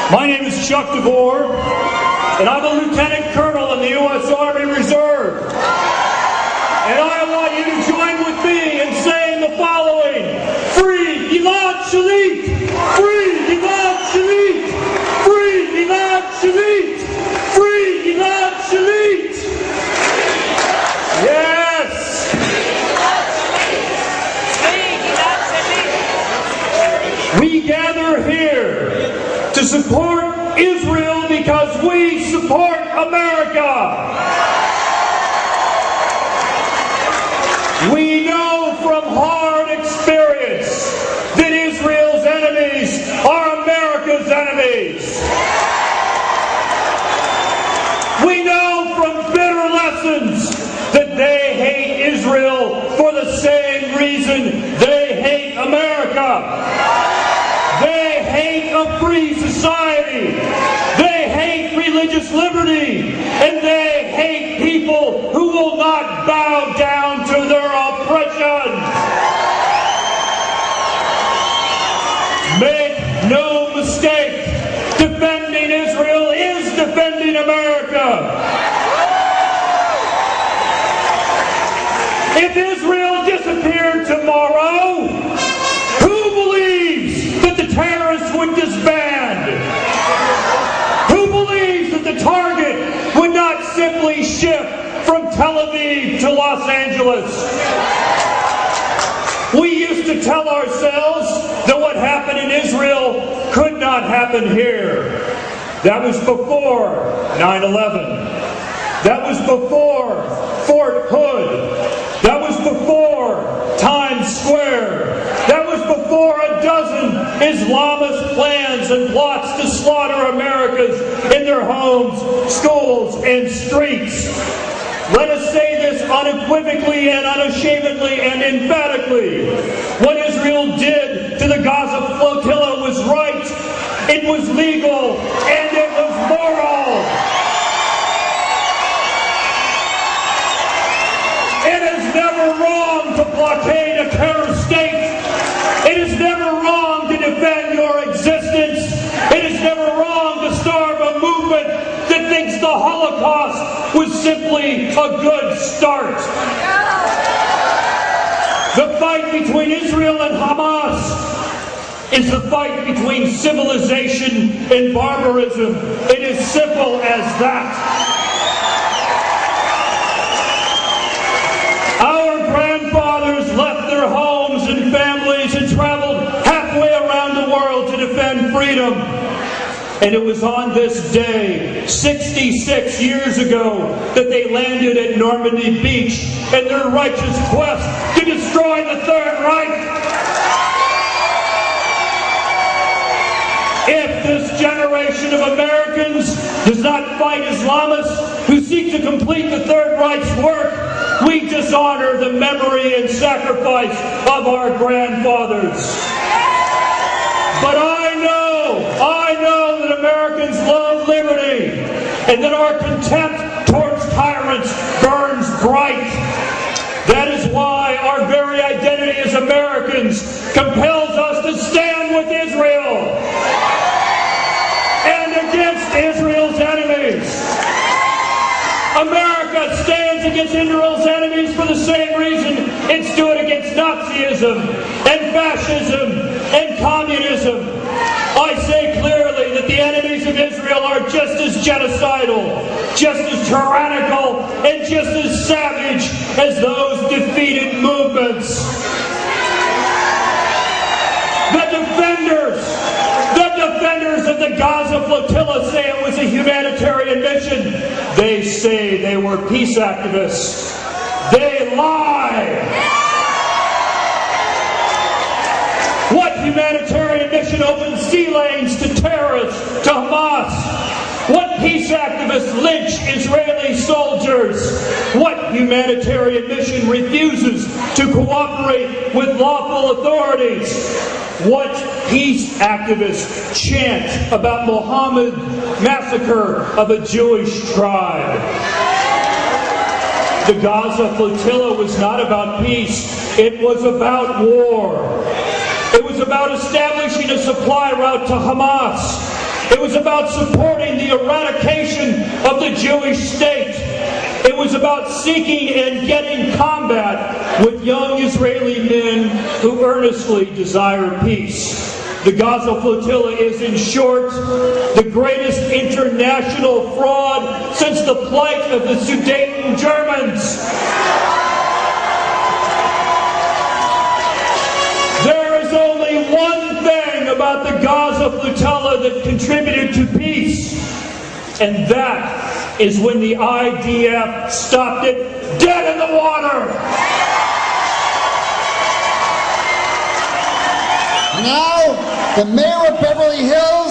My name is Chuck DeVore, and I'm a lieutenant colonel in the U.S. Army Reserve. And I want you to join with me in saying the following: Free Gilad Shalit! Free Gilad Shalit! Free Gilad Shalit! Free Gilad Shalit! Yes! We gather here to support Israel because we support America. We know from hard experience that Israel's enemies are America's enemies. We know from bitter lessons that they hate Israel for the same reason they hate America. They hate a free society. They hate religious liberty. And they hate people who will not bow down to their oppression. Make no mistake, defending Israel is defending America. If Israel disappeared tomorrow, who believes that the terrorists would disband? Who believes that the target would not simply shift from Tel Aviv to Los Angeles? We used to tell ourselves that what happened in Israel could not happen here. That was before 9/11. That was before Fort Hood. That was before Times Square. That was before a dozen Islamist plans and plots to slaughter Americans in their homes, schools, and streets. Let us say this unequivocally and unashamedly and emphatically. What Israel did to the Gaza flotilla was right, it was legal, and it was moral. It is never wrong to blockade a terrorist state. It is never wrong to defend your existence. It is never wrong to starve a movement that thinks the Holocaust was simply a good start. The fight between Israel and Hamas is the fight between civilization and barbarism. It is simple as that. Our grandfathers left their homes and families and traveled halfway around the world to defend freedom. And it was on this day, 66 years ago, that they landed at Normandy Beach in their righteous quest to destroy the Third Reich. If this generation of Americans does not fight Islamists who seek to complete the Third Reich's work, we dishonor the memory and sacrifice of our grandfathers. But I know that Americans love liberty, and that our contempt towards tyrants burns bright. That is why our very identity as Americans compels us to stand with Israel and against Israel's enemies. America stands against Israel's enemies for the same reason it stood against Nazism and fascism and communism. I say clearly that the enemies of Israel are just as genocidal, just as tyrannical, and just as savage as those defeated movements. The defenders of the Gaza flotilla say it was a humanitarian mission. They say they were peace activists. They lie. What humanitarian mission opened sea lanes to terrorists, to Hamas? What peace activists lynch Israeli soldiers? What humanitarian mission refuses to cooperate with lawful authorities? What peace activists chant about Muhammad's massacre of a Jewish tribe? The Gaza flotilla was not about peace. It was about war. It was about establishing a supply route to Hamas. It was about supporting the eradication of the Jewish state. It was about seeking and getting combat with young Israeli men who earnestly desire peace. The Gaza Flotilla is, in short, the greatest international fraud since the plight of the Sudeten Germans. There is only one thing about the Gaza Flotilla that contributed to peace, and that is when the IDF stopped it dead in the water. Now, the mayor of Beverly Hills